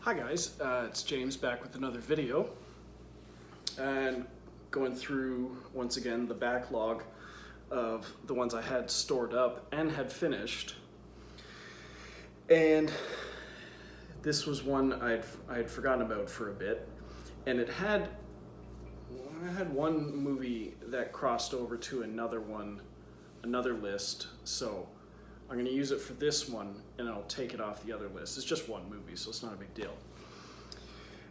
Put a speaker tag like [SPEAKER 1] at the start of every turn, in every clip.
[SPEAKER 1] Hi guys, it's James back with another video and going through once again the backlog of the ones I had stored up and had finished. And this was one I had forgotten about for a bit, and I had one movie that crossed over to another list, so I'm going to use it for this one and I'll take it off the other list. It's just one movie, so it's not a big deal.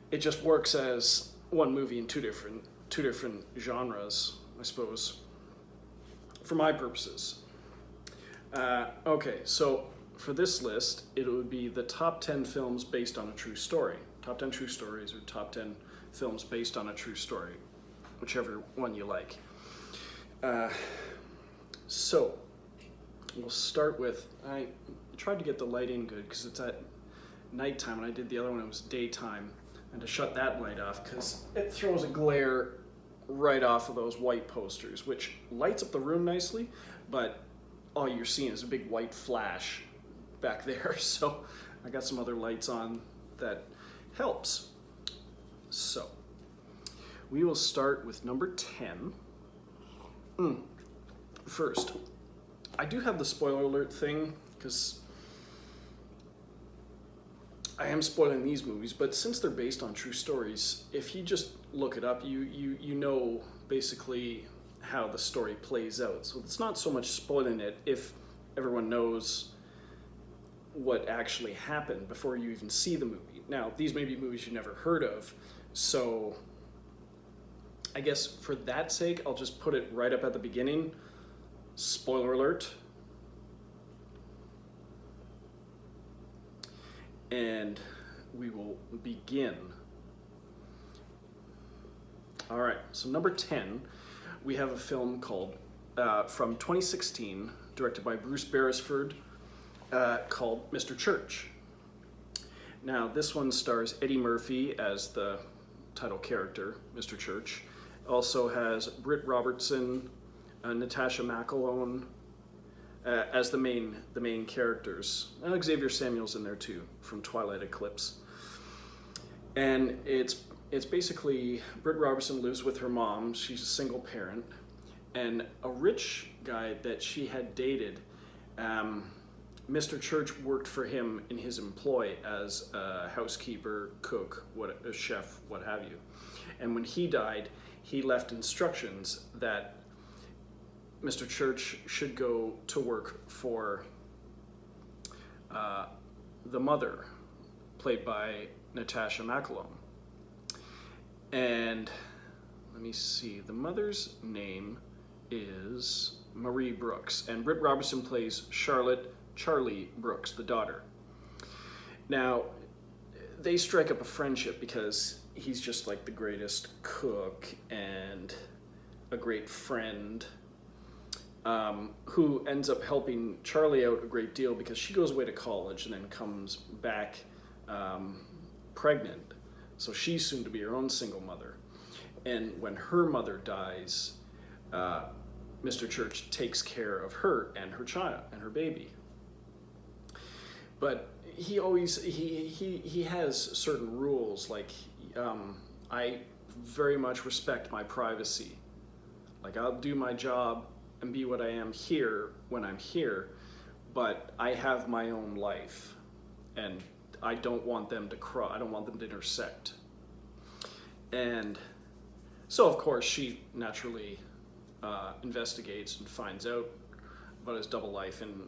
[SPEAKER 1] It just works as one movie in two different genres, I suppose, for my purposes. Okay, so for this list, it would be the top 10 films based on a true story. Top 10 true stories or top 10 films based on a true story, whichever one you like. So we'll start with, I tried to get the lighting good because it's at nighttime, and I did the other one, it was daytime, and to shut that light off because it throws a glare right off of those white posters, which lights up the room nicely, but all you're seeing is a big white flash back there. So I got some other lights on that helps. So we will start with number 10. First, I do have the spoiler alert thing because I am spoiling these movies, but since they're based on true stories, if you just look it up, you know basically how the story plays out. So it's not so much spoiling it if everyone knows what actually happened before you even see the movie. Now, these may be movies you've never heard of, so I guess for that sake, I'll just put it right up at the beginning. Spoiler alert. And we will begin. All right, so number 10, we have a film called, from 2016, directed by Bruce Beresford, called Mr. Church. Now, this one stars Eddie Murphy as the title character, Mr. Church. Also has Britt Robertson, Natasha McElhone, as the main characters. Xavier Samuel's in there too, from Twilight Eclipse. And it's basically Britt Robertson lives with her mom. She's a single parent, and a rich guy that she had dated. Mr. Church worked for him in his employ as a housekeeper, cook, a chef, what have you. And when he died, he left instructions that Mr. Church should go to work for the mother, played by Natasha McElhone. And let me see, the mother's name is Marie Brooks, and Britt Robertson plays Charlie Brooks, the daughter. Now, they strike up a friendship because he's just like the greatest cook and a great friend, who ends up helping Charlie out a great deal because she goes away to college and then comes back pregnant. So she's soon to be her own single mother. And when her mother dies, Mr. Church takes care of her and her child and her baby. But he always, he has certain rules, like I very much respect my privacy. Like, I'll do my job and be what I am here when I'm here, but I have my own life, and I don't want them to I don't want them to intersect. And so, of course, she naturally investigates and finds out about his double life, and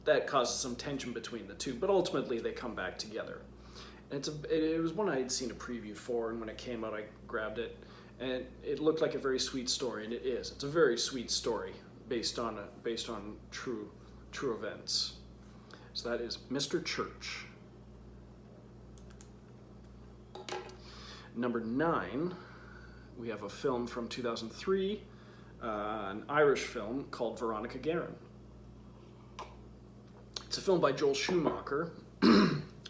[SPEAKER 1] that causes some tension between the two, but ultimately they come back together. And it was one I had seen a preview for, and when it came out, I grabbed it. And it looked like a very sweet story, and it is. It's a very sweet story based on true events. So that is Mr. Church. Number 9, we have a film from 2003, an Irish film called Veronica Guerin. It's a film by Joel Schumacher,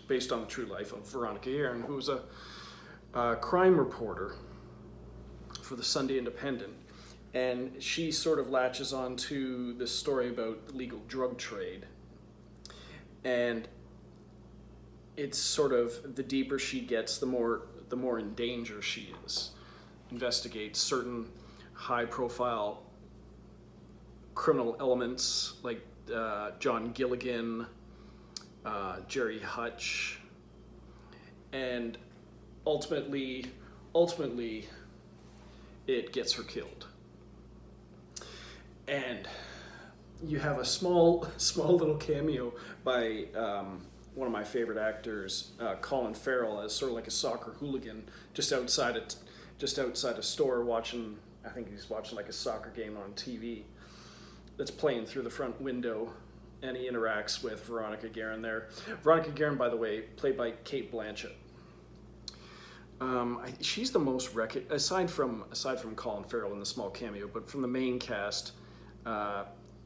[SPEAKER 1] based on the true life of Veronica Guerin, who was a crime reporter for the Sunday Independent, and she sort of latches on to this story about the legal drug trade. And it's sort of the deeper she gets, the more in danger she is. Investigates certain high-profile criminal elements like John Gilligan, Jerry Hutch, and ultimately, it gets her killed. And you have a small little cameo by one of my favorite actors, Colin Farrell, as sort of like a soccer hooligan just outside a store watching. I think he's watching like a soccer game on TV that's playing through the front window, and he interacts with Veronica Guerin there. Veronica Guerin, by the way, played by Cate Blanchett. She's the most aside from Colin Farrell in the small cameo, but from the main cast,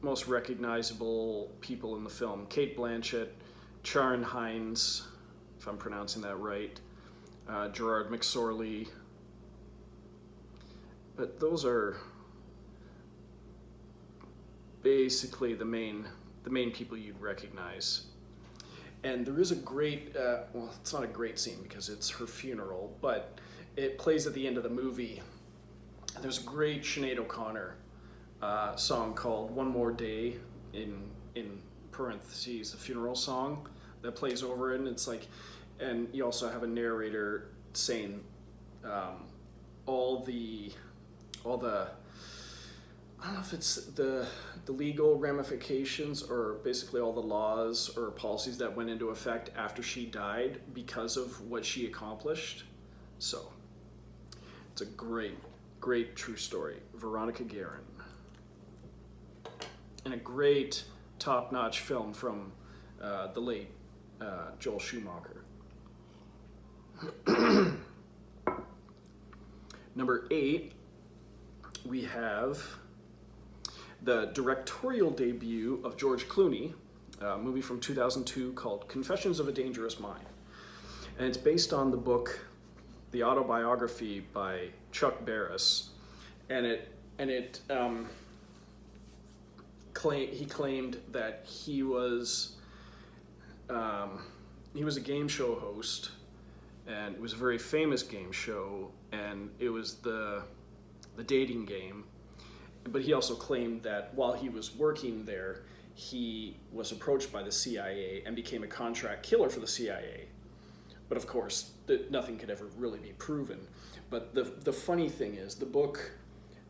[SPEAKER 1] most recognizable people in the film: Cate Blanchett, Charon Hines, if I'm pronouncing that right, Gerard McSorley. But those are basically the main people you'd recognize. And there is a great, well, it's not a great scene because it's her funeral, but it plays at the end of the movie. There's a great Sinead O'Connor song called "One More Day," in parentheses, the funeral song that plays over it, and it's like, and you also have a narrator saying all the I don't know if it's the legal ramifications or basically all the laws or policies that went into effect after she died because of what she accomplished. So it's a great true story. Veronica Guerin. And a great top-notch film from the late Joel Schumacher. Number 8, we have the directorial debut of George Clooney, a movie from 2002 called Confessions of a Dangerous Mind. And it's based on the book, the autobiography by Chuck Barris. And he claimed that he was a game show host, and it was a very famous game show, and it was the dating game. But he also claimed that while he was working there, he was approached by the CIA and became a contract killer for the CIA. But of course, nothing could ever really be proven. But the funny thing is, the book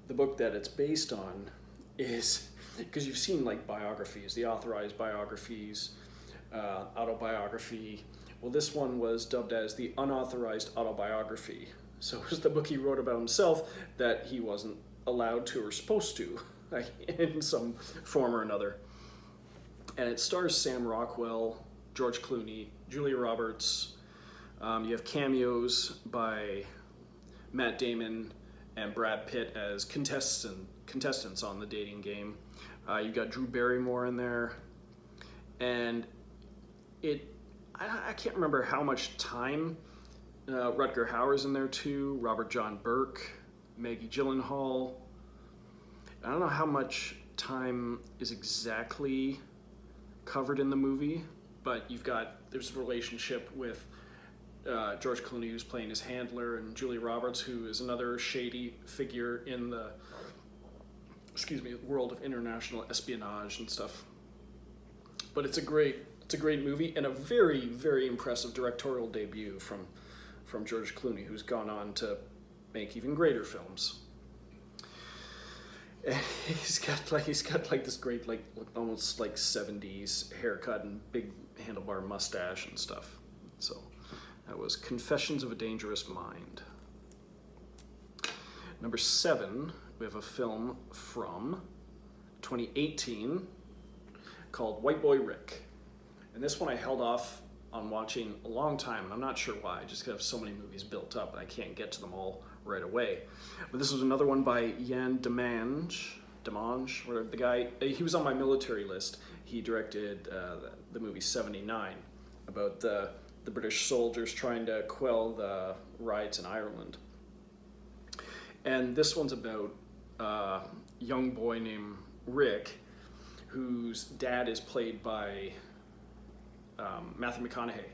[SPEAKER 1] that it's based on is, because you've seen like biographies, the authorized biographies, autobiography. Well, this one was dubbed as the unauthorized autobiography. So it was the book he wrote about himself that he wasn't allowed to or supposed to, like, in some form or another. And it stars Sam Rockwell, George Clooney, Julia Roberts. You have cameos by Matt Damon and Brad Pitt as contestants on the dating game. You've got Drew Barrymore in there. And I can't remember how much time. Rutger Hauer's in there too, Robert John Burke, Maggie Gyllenhaal. I don't know how much time is exactly covered in the movie, but there's a relationship with George Clooney, who's playing his handler, and Julia Roberts, who is another shady figure in the world of international espionage and stuff. But it's a great movie and a very, very impressive directorial debut from George Clooney, who's gone on to make even greater films. And he's got this great, like, almost like 70s haircut and big handlebar mustache and stuff. So that was Confessions of a Dangerous Mind. Number 7, we have a film from 2018 called White Boy Rick. And this one I held off on watching a long time, and I'm not sure why, just because I have so many movies built up and I can't get to them all right away. But this was another one by Jan Demange, whatever the guy, he was on my military list. He directed the movie 79 about the British soldiers trying to quell the riots in Ireland. And this one's about a young boy named Rick, whose dad is played by Matthew McConaughey.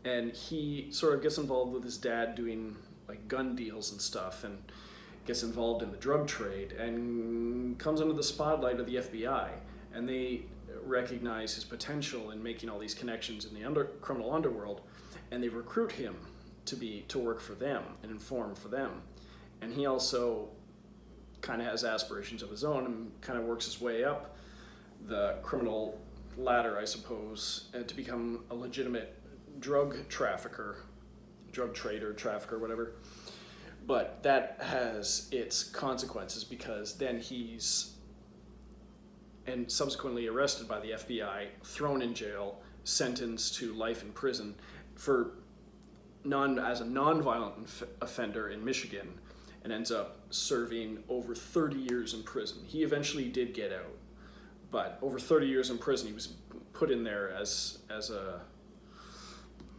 [SPEAKER 1] and he sort of gets involved with his dad doing like gun deals and stuff, and gets involved in the drug trade, and comes under the spotlight of the FBI, and they recognize his potential in making all these connections in the criminal underworld, and they recruit him to work for them and inform for them. And he also kind of has aspirations of his own and kind of works his way up the criminal ladder, I suppose, to become a legitimate drug trafficker, drug trader, trafficker, whatever. But that has its consequences, because then he's and subsequently arrested by the FBI, thrown in jail, sentenced to life in prison for as a non-violent offender in Michigan, and ends up serving over 30 years in prison. He eventually did get out, but over 30 years in prison, he was put in there as a,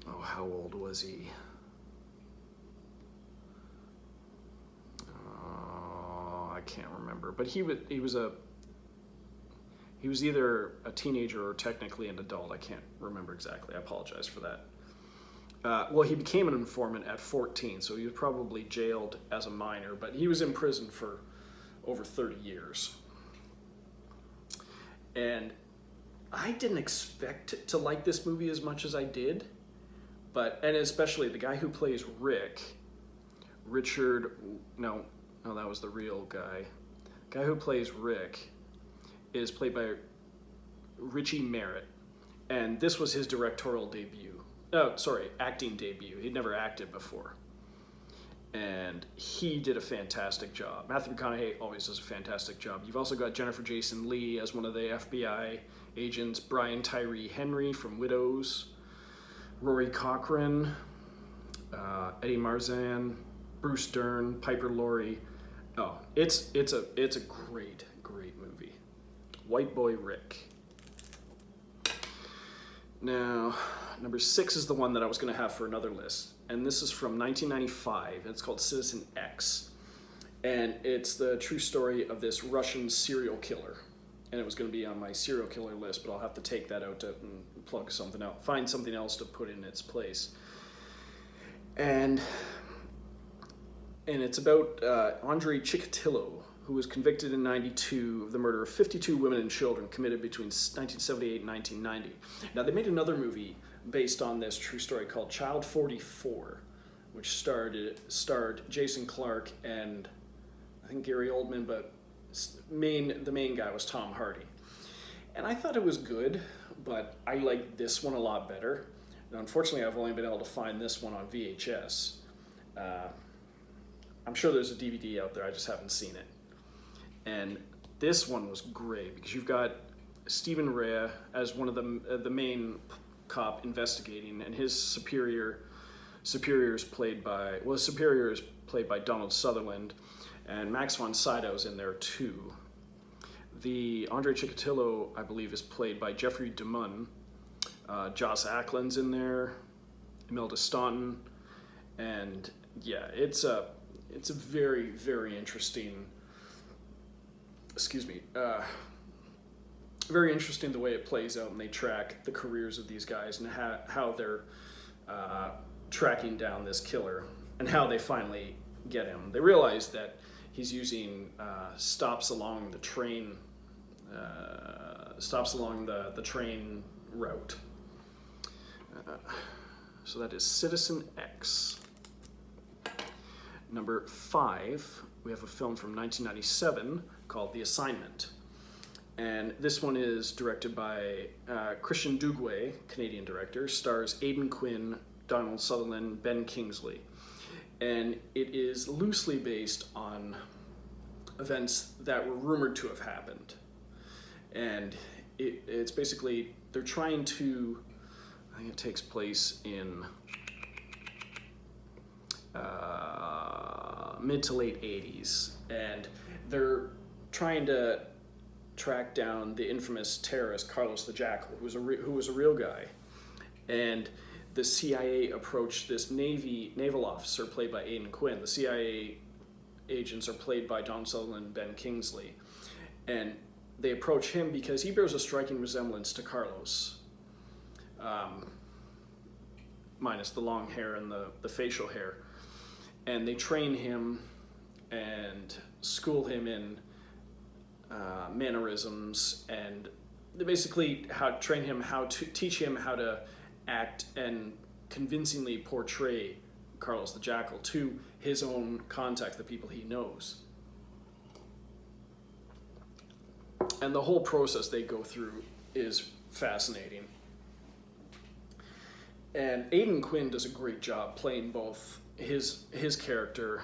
[SPEAKER 1] oh, how old was he? I can't remember, but he was either a teenager or technically an adult. I can't remember exactly. I apologize for that. Well, he became an informant at 14, so he was probably jailed as a minor, but he was in prison for over 30 years. And I didn't expect to like this movie as much as I did, and especially the guy who plays Rick, no, that was the real guy. The guy who plays Rick is played by Richie Merritt, and this was his directorial debut. Acting debut. He'd never acted before. And he did a fantastic job. Matthew McConaughey always does a fantastic job. You've also got Jennifer Jason Leigh as one of the FBI agents, Brian Tyree Henry from Widows, Rory Cochrane, Eddie Marzan, Bruce Dern, Piper Laurie. Oh, it's a great movie. White Boy Rick. Now, number 6 is the one that I was going to have for another list, and this is from 1995. It's called Citizen X, and it's the true story of this Russian serial killer. And it was going to be on my serial killer list, but I'll have to take that out and plug something out, find something else to put in its place. And it's about Andrei Chikatilo, who was convicted in 92 of the murder of 52 women and children committed between 1978 and 1990. Now, they made another movie based on this true story called Child 44, which starred Jason Clarke and I think Gary Oldman, but the main guy was Tom Hardy. And I thought it was good, but I liked this one a lot better. Now, unfortunately, I've only been able to find this one on VHS. I'm sure there's a DVD out there, I just haven't seen it. And this one was great because you've got Stephen Rea as one of the main cop investigating, and his superior is played by Donald Sutherland, and Max von Sydow's in there too. The Andrei Chikatilo, I believe, is played by Jeffrey DeMunn. Joss Ackland's in there, Imelda Staunton, and yeah, it's a very, very interesting. Very interesting the way it plays out, and they track the careers of these guys and how they're tracking down this killer and how they finally get him. They realize that he's using stops along the train route. So that is Citizen X. Number 5, we have a film from 1997 called The Assignment. And this one is directed by Christian Dugway, Canadian director, stars Aidan Quinn, Donald Sutherland, Ben Kingsley. And it is loosely based on events that were rumored to have happened. And it's basically, they're trying to, I think it takes place in mid to late 80s. And they're trying to track down the infamous terrorist Carlos the Jackal, who was a real guy. And the CIA approached this naval officer played by Aidan Quinn. The CIA agents are played by Don Sutherland and Ben Kingsley. And they approach him because he bears a striking resemblance to Carlos. minus the long hair and the facial hair. And they train him and school him in mannerisms, and they basically teach him how to act and convincingly portray Carlos the Jackal to his own contacts, the people he knows. And the whole process they go through is fascinating. And Aidan Quinn does a great job playing both his character,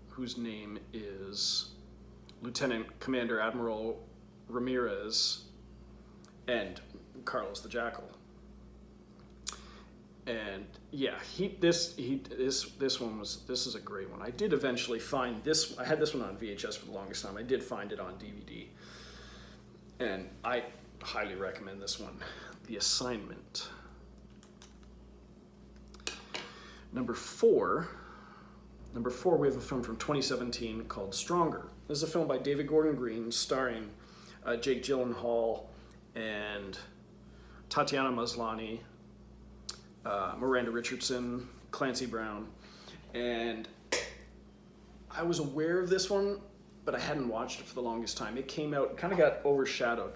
[SPEAKER 1] whose name is Lieutenant Commander Admiral Ramirez, and Carlos the Jackal. And yeah, this is a great one. I did eventually find this. I had this one on VHS for the longest time. I did find it on DVD, and I highly recommend this one. The Assignment. Number four, we have a film from 2017 called Stronger. This is a film by David Gordon Green, starring Jake Gyllenhaal and Tatiana Maslany, Miranda Richardson, Clancy Brown. And I was aware of this one, but I hadn't watched it for the longest time. It came out, kind of got overshadowed,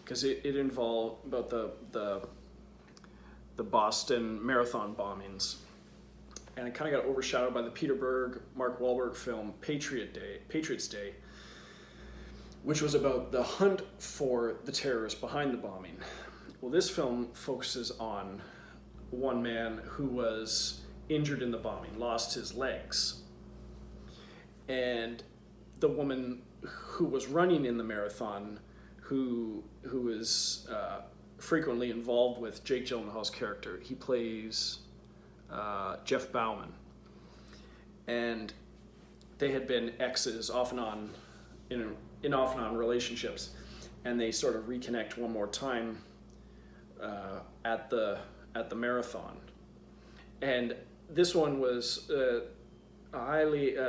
[SPEAKER 1] because it involved about the Boston Marathon bombings. And it kind of got overshadowed by the Peter Berg, Mark Wahlberg film Patriots Day, which was about the hunt for the terrorists behind the bombing. Well, this film focuses on one man who was injured in the bombing, lost his legs. And the woman who was running in the marathon, who is frequently involved with Jake Gyllenhaal's character, he plays Jeff Bauman, and they had been exes off and on in off and on relationships, and they sort of reconnect one more time at the marathon. And this one was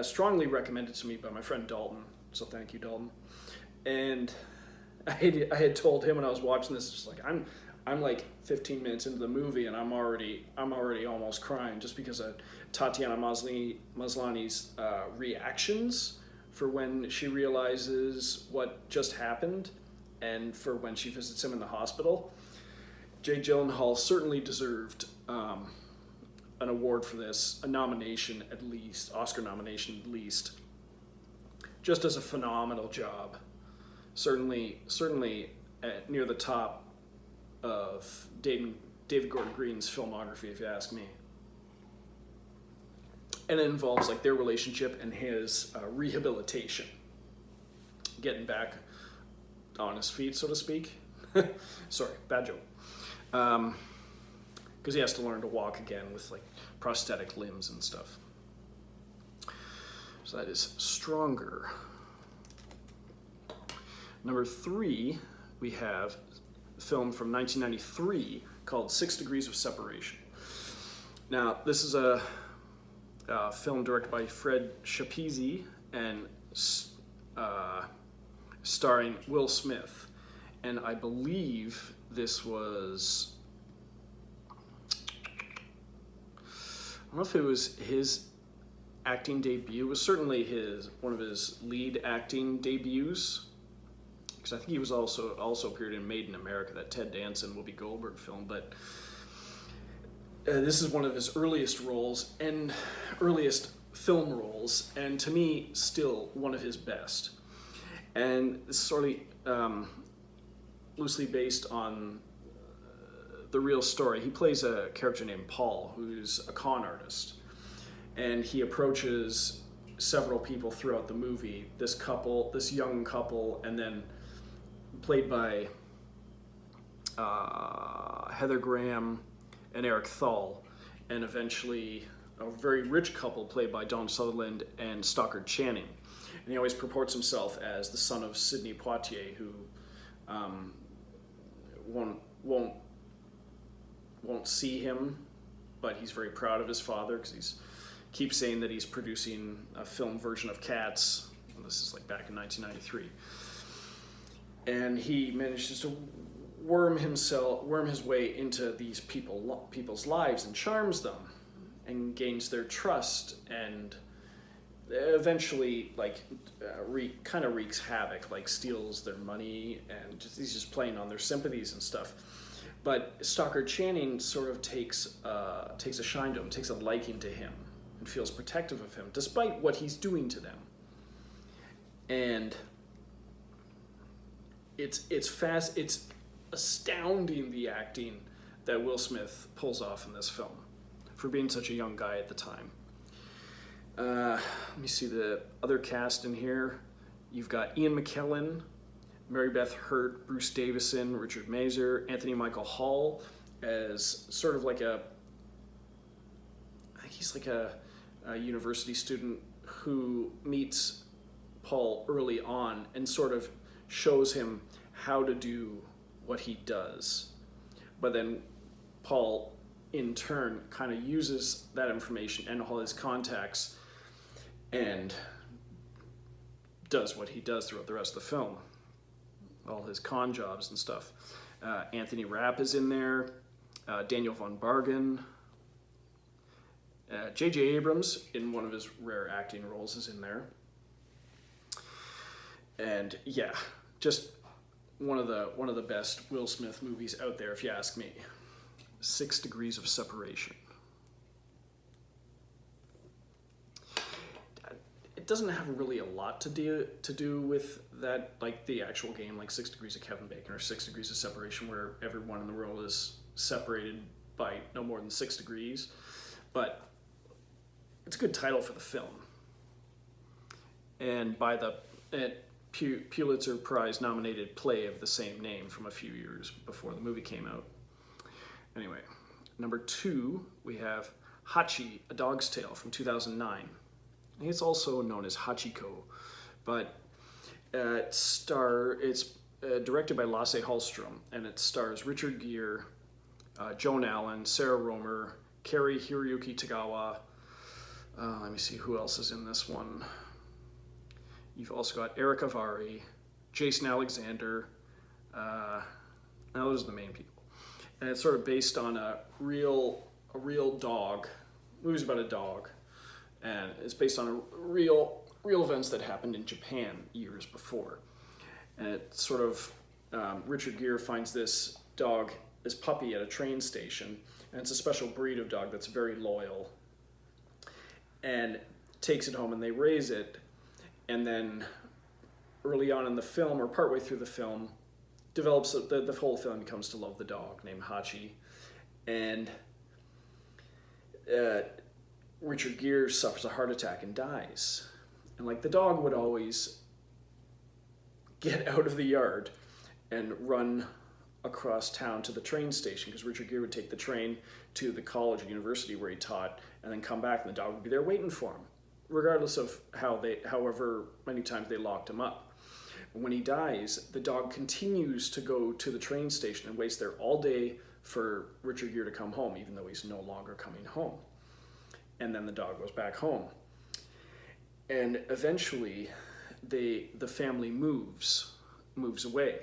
[SPEAKER 1] strongly recommended to me by my friend Dalton, so thank you, Dalton. And I had told him when I was watching this, just like, I'm like 15 minutes into the movie and I'm already almost crying, just because of Tatiana Maslany's reactions for when she realizes what just happened, and for when she visits him in the hospital. Jake Gyllenhaal certainly deserved an award for this, a nomination at least, Oscar nomination at least, just as a phenomenal job. Certainly near the top of David Gordon Green's filmography, if you ask me. And it involves like their relationship and his rehabilitation, getting back on his feet, so to speak. Sorry, bad joke. Because he has to learn to walk again with like prosthetic limbs and stuff. So that is Stronger. Number 3, we have a film from 1993 called 6 Degrees of Separation. Now, this is a film directed by Fred Schapisi and starring Will Smith. And I believe this was, I don't know if it was his acting debut. It was certainly one of his lead acting debuts, because I think he was also appeared in Made in America, that Ted Danson, Whoopi Goldberg film. But this is one of his earliest roles and earliest film roles, and to me, still one of his best. And it's sort of loosely based on the real story. He plays a character named Paul, who's a con artist, and he approaches several people throughout the movie. This young couple, and then played by Heather Graham and Eric Thal, and eventually a very rich couple played by Don Sutherland and Stockard Channing. And he always purports himself as the son of Sidney Poitier, who won't see him, but he's very proud of his father, because he keeps saying that he's producing a film version of Cats. This is like back in 1993. And he manages to worm his way into these people's lives and charms them and gains their trust, and eventually kind of wreaks havoc, like steals their money, and he's just playing on their sympathies and stuff. But Stockard Channing sort of takes a shine to him, takes a liking to him, and feels protective of him despite what he's doing to them. And it's astounding, the acting that Will Smith pulls off in this film for being such a young guy at the time. Let me see the other cast in here. You've got Ian McKellen, Mary Beth Hurt, Bruce Davison, Richard Mazer, Anthony Michael Hall as sort of like I think he's like a university student who meets Paul early on and sort of shows him how to do what he does. But then Paul, in turn, kind of uses that information and all his contacts and does what he does throughout the rest of the film. All his con jobs and stuff. Anthony Rapp is in there. Daniel von Bargen. J.J. Abrams, in one of his rare acting roles, is in there. And yeah, just one of the best Will Smith movies out there, if you ask me. 6 Degrees of Separation. It doesn't have really a lot to do with that, like the actual game, like 6 Degrees of Kevin Bacon or 6 Degrees of Separation, where everyone in the world is separated by no more than 6 degrees. But it's a good title for the film. And by the Pulitzer Prize nominated play of the same name from a few years before the movie came out. Anyway, number 2, we have Hachi, A Dog's Tale from 2009. It's also known as Hachiko, but it's directed by Lasse Hallström, and it stars Richard Gere, Joan Allen, Sarah Romer, Cary Hiroyuki Tagawa. Let me see who else is in this one. You've also got Eric Avari, Jason Alexander. Now those are the main people. And it's sort of based on a real dog. The movie's about a dog. And it's based on real events that happened in Japan years before. And it's sort of, Richard Gere finds this puppy at a train station, and it's a special breed of dog that's very loyal, and takes it home and they raise it. And then early on in the film, or partway through the film, develops the whole film comes to love the dog named Hachi. And Richard Gere suffers a heart attack and dies. And like the dog would always get out of the yard and run across town to the train station, because Richard Gere would take the train to the college or university where he taught and then come back, and the dog would be there waiting for him, regardless of however many times they locked him up. When he dies, the dog continues to go to the train station and waits there all day for Richard Gere to come home, even though he's no longer coming home. And then the dog goes back home. And eventually, the family moves away.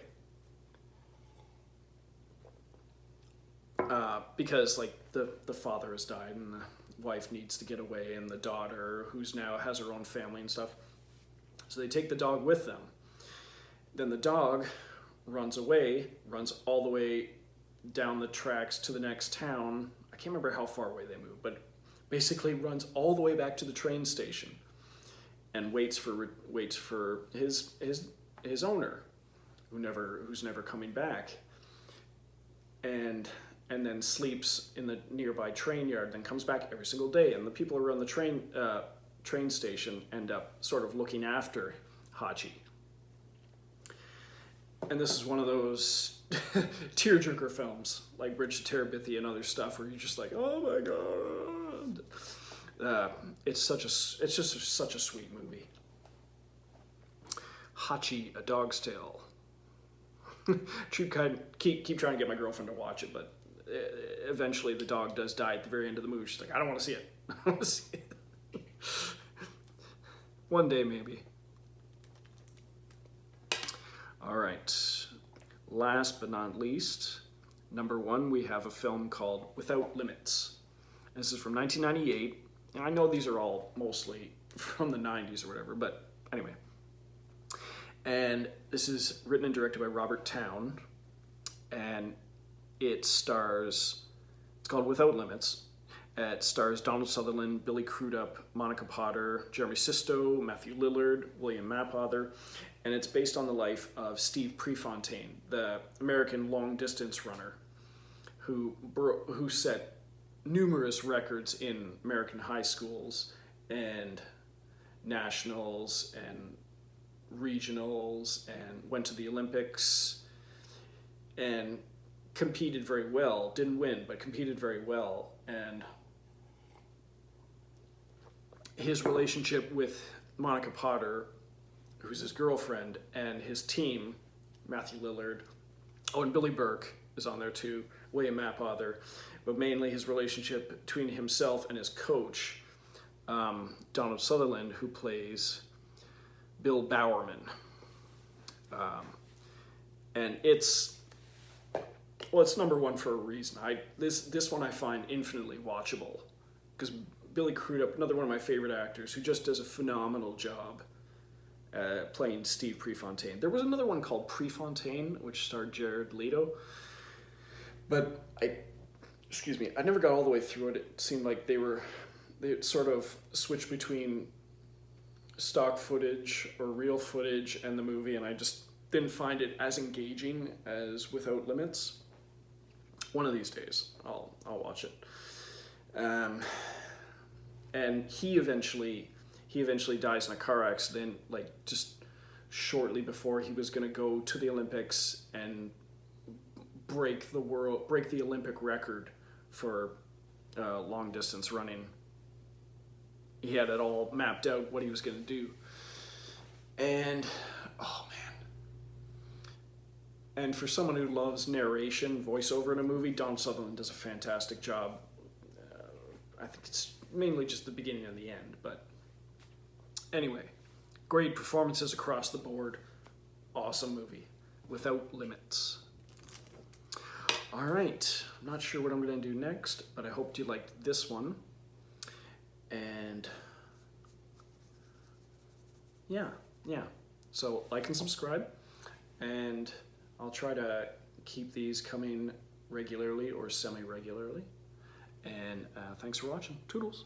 [SPEAKER 1] Because like the father has died and the wife needs to get away, and the daughter, who's now has her own family and stuff. So they take the dog with them. Then the dog runs away, runs all the way down the tracks to the next town. I can't remember how far away they move, but basically runs all the way back to the train station and waits for his owner, who's never coming back, and then sleeps in the nearby train yard, then comes back every single day. And the people around the train station end up sort of looking after Hachi. And this is one of those tearjerker films, like Bridge to Terabithia and other stuff, where you're just like, oh my god. It's just such a sweet movie. Hachi, A Dog's Tale. Keep trying to get my girlfriend to watch it, but eventually the dog does die at the very end of the movie. She's like, I don't want to see it. I don't want to see it. One day, maybe. All right. last but not least, number 1, we have a film called Without Limits. This is from 1998. And I know these are all mostly from the 90s or whatever, but anyway. And this is written and directed by Robert Towne, and it's called Without Limits. It stars Donald Sutherland, Billy Crudup, Monica Potter, Jeremy Sisto, Matthew Lillard, William Mapother, and it's based on the life of Steve Prefontaine, the American long-distance runner who set numerous records in American high schools and nationals and regionals, and went to the Olympics and competed very well. Didn't win, but competed very well. And his relationship with Monica Potter, who's his girlfriend, and his team, Matthew Lillard, and Billy Burke is on there too, William Mapother, but mainly his relationship between himself and his coach, Donald Sutherland, who plays Bill Bowerman. And it's number 1 for a reason. This one I find infinitely watchable, because Billy Crudup, another one of my favorite actors, who just does a phenomenal job playing Steve Prefontaine. There was another one called Prefontaine, which starred Jared Leto, but I never got all the way through it. It seemed like they sort of switched between stock footage or real footage and the movie, and I just didn't find it as engaging as Without Limits. One of these days, I'll watch it. And he eventually dies in a car accident, like just shortly before he was going to go to the Olympics and break the Olympic record for long distance running. He had it all mapped out what he was going to do. And oh man. And for someone who loves narration, voiceover in a movie, Donald Sutherland does a fantastic job. I think it's mainly just the beginning and the end, but anyway, great performances across the board. Awesome movie. Without Limits. All right, I'm not sure what I'm going to do next, but I hope you liked this one. And yeah. So like and subscribe, and I'll try to keep these coming regularly or semi-regularly. And thanks for watching. Toodles.